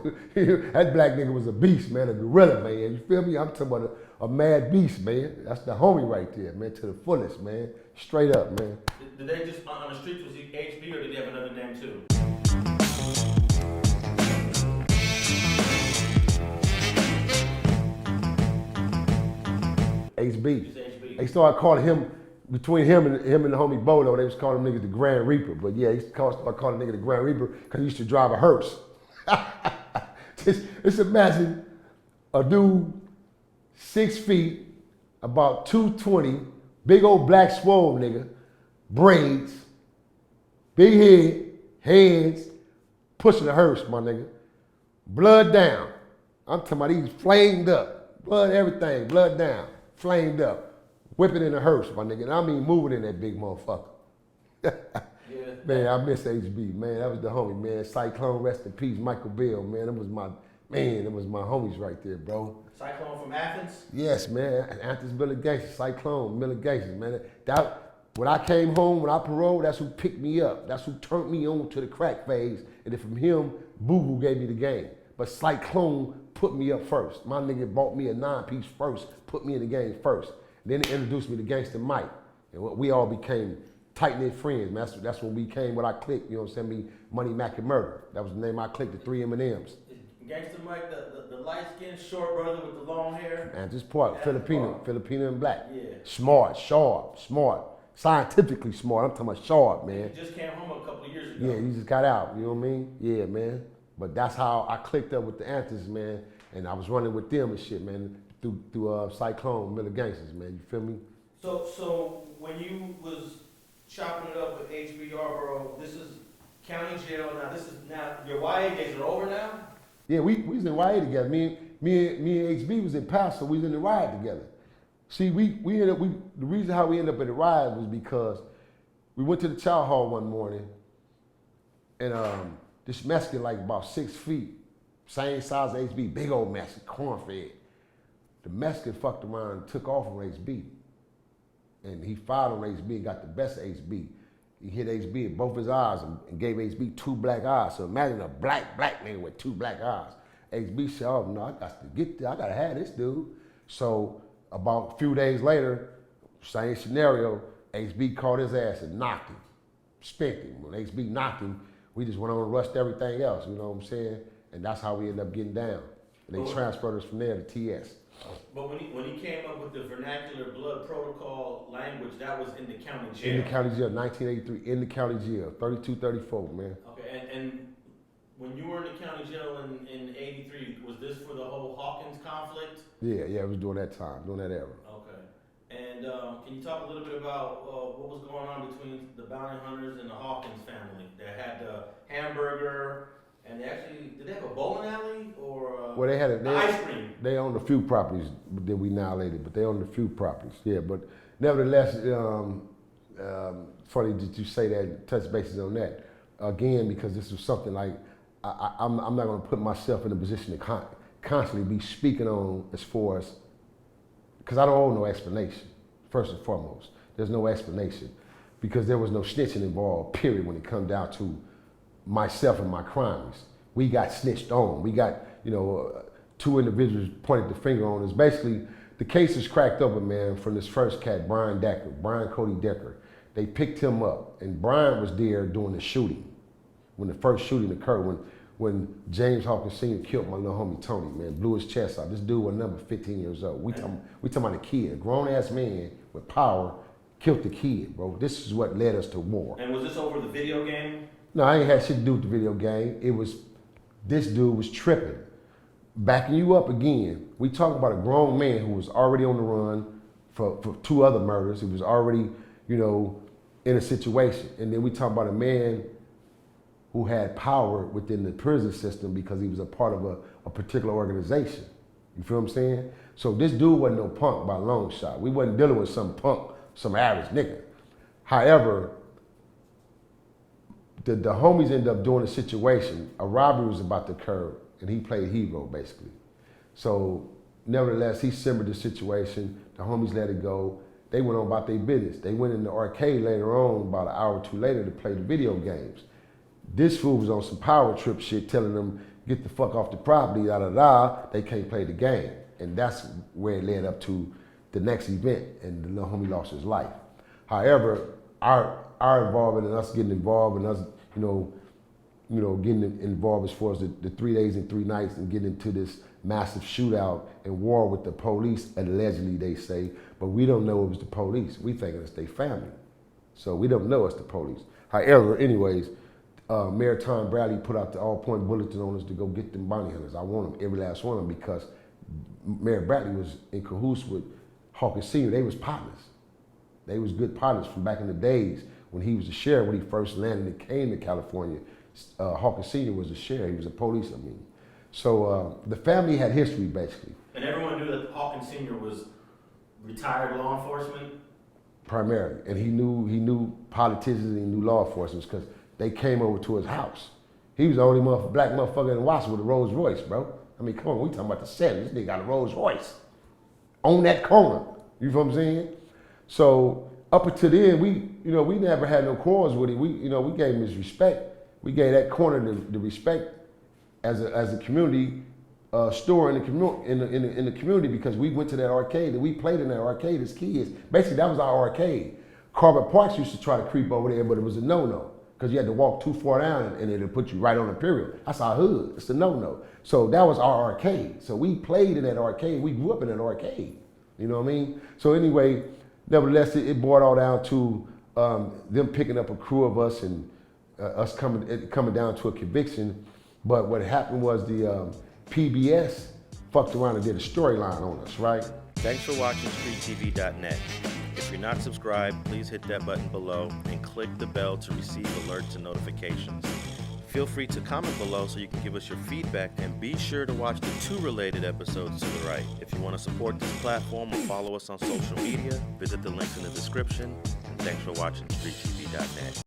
That black nigga was a beast, man, a gorilla, man. You feel me? I'm talking about a mad beast, man. That's the homie right there, man, to the fullest, man. Straight up, man. Did they just, on the streets, was he HB or did he have another name too? HB. They started calling him, between him and the homie Bolo, they was calling him niggas the Grand Reaper. But yeah, they started calling nigga the Grand Reaper because he used to drive a hearse. Just imagine a dude 6 feet, about 220, big old black swole nigga, braids, big head, hands, pushing a hearse, my nigga. Blood down. I'm talking about he's flamed up. Blood everything, blood down, flamed up. Whipping in a hearse, my nigga. And I mean moving in that big motherfucker. Yeah. Man, I miss HB, man. That was the homie, man. Cyclone, rest in peace, Michael Bell, man. That was my homies right there, bro. Cyclone from Athens? Yes, man. Athens, Miller Gangsters, Cyclone, Miller Gangsters, man. When I came home, when I paroled, that's who picked me up. That's who turned me on to the crack phase. And then from him, Boo Boo gave me the game. But Cyclone put me up first. My nigga bought me a 9-piece first, put me in the game first. Then he introduced me to Gangsta Mike. And we all became tight-knit friends, man. That's when we came with our clique, you know what I'm saying? Me, Money, Mac, and Murder. That was the name of our clique, the 3 M&Ms. Gangsta Mike, the light-skinned short brother with the long hair? And this part, Filipino and black. Yeah. Smart, sharp, smart. Scientifically smart. I'm talking about sharp, man. He just came home a couple of years ago. Yeah, he just got out, you know what I mean? Yeah, man. But that's how I clicked up with the Anthers, man. And I was running with them and shit, man, through Cyclone, Miller Gangsters, man. You feel me? So when you was chopping it up with HB Yarborough, this is county jail now. Your YA days are over now? Yeah, we was in YA together. Me and HB was in Paso. We was in the riot together. See, the reason how we ended up in the riot was because we went to the chow hall one morning, and this Mexican, like about 6 feet, same size as HB, big old Mexican, corn-fed. The Mexican fucked around and took off on HB. And he fired on HB and got the best of HB. He hit HB in both his eyes and gave HB 2 black eyes. So imagine a black nigga with 2 black eyes. HB said, oh no, I got to get there. I gotta have this dude. So about a few days later, same scenario, HB caught his ass and knocked him, spent him. When HB knocked him, we just went on and rushed everything else, you know what I'm saying? And that's how we ended up getting down. And they transferred us from there to TS. But when he came up with the vernacular blood protocol language, that was in the county jail. In the county jail, 1983, in the county jail, 3234, man. Okay, and when you were in the county jail in 83, was this for the whole Hawkins conflict? Yeah, it was during that time, during that era. Okay. And can you talk a little bit about what was going on between the bounty hunters and the Hawkins family? They had the hamburger, and did they have a bowling alley or well, they had ice cream? They owned a few properties that we annihilated, but they owned a few properties, yeah. But nevertheless, funny that you say that, touch bases on that. Again, because this was something like, I'm not gonna put myself in a position to constantly be speaking on as far as, because I don't owe no explanation, first and foremost. There's no explanation, because there was no snitching involved, period, when it comes down to myself and my crimes. We got snitched on. We got, 2 individuals pointed the finger on us. Basically, the case is cracked open, man, from this first cat, Brian Cody Decker. They picked him up, and Brian was there during the shooting, when the first shooting occurred, when James Hawkins Sr. killed my little homie Tony, man, blew his chest out. This dude was number 15 years old. We talking about a kid, a grown-ass man with power, killed the kid, bro. This is what led us to war. And was this over the video game? No, I ain't had shit to do with the video game. It was, this dude was tripping. Backing you up again, we talking about a grown man who was already on the run for 2 other murders. He was already, in a situation. And then we talking about a man who had power within the prison system because he was a part of a particular organization. You feel what I'm saying? So this dude wasn't no punk by a long shot. We wasn't dealing with some punk, some average nigga. However, the homies ended up doing a situation. A robbery was about to occur, and he played hero, basically. So, nevertheless, he simmered the situation. The homies let it go. They went on about their business. They went in the arcade later on, about an hour or 2 later, to play the video games. This fool was on some power trip shit, telling them get the fuck off the property, they can't play the game. And that's where it led up to the next event, and the little homie lost his life. However, our involvement and us getting involved and us, getting involved as far as the 3 days and 3 nights and getting into this massive shootout and war with the police, allegedly they say, but we don't know it was the police. We think it's their family. So we don't know it's the police. However, anyways, Mayor Tom Bradley put out the all-point bulletin on us to go get them bounty hunters. I want them, every last one of them, because Mayor Bradley was in cahoots with Hawkins Sr. They was partners. They was good partners from back in the days when he was the sheriff, when he first landed and came to California. Hawkins Sr. was the sheriff, he was a police, So the family had history, basically. And everyone knew that Hawkins Sr. was retired law enforcement? Primarily, and he knew politicians and he knew law enforcement because they came over to his house. He was the only black motherfucker in Washington with a Rolls Royce, bro. I mean, come on, we talking about the 70s. This nigga got a Rolls Royce on that corner. You know what I'm saying? So up until then, we never had no quarrels with him. We gave him his respect. We gave that corner the respect as a community store in the community, because we went to that arcade and we played in that arcade as kids. Basically, that was our arcade. Corbett Parks used to try to creep over there, but it was a no-no because you had to walk too far down and it'll put you right on Imperial. That's our hood. It's a no-no. So that was our arcade. So we played in that arcade. We grew up in that arcade. You know what I mean? So anyway, nevertheless, it boiled all down to them picking up a crew of us and us coming down to a conviction. But what happened was the PBS fucked around and did a storyline on us, right? Thanks for watching StreetTV.net. If you're not subscribed, please hit that button below and click the bell to receive alerts and notifications. Feel free to comment below so you can give us your feedback, and be sure to watch the 2 related episodes to the right. If you want to support this platform or follow us on social media, visit the links in the description. And thanks for watching StreetTV.net.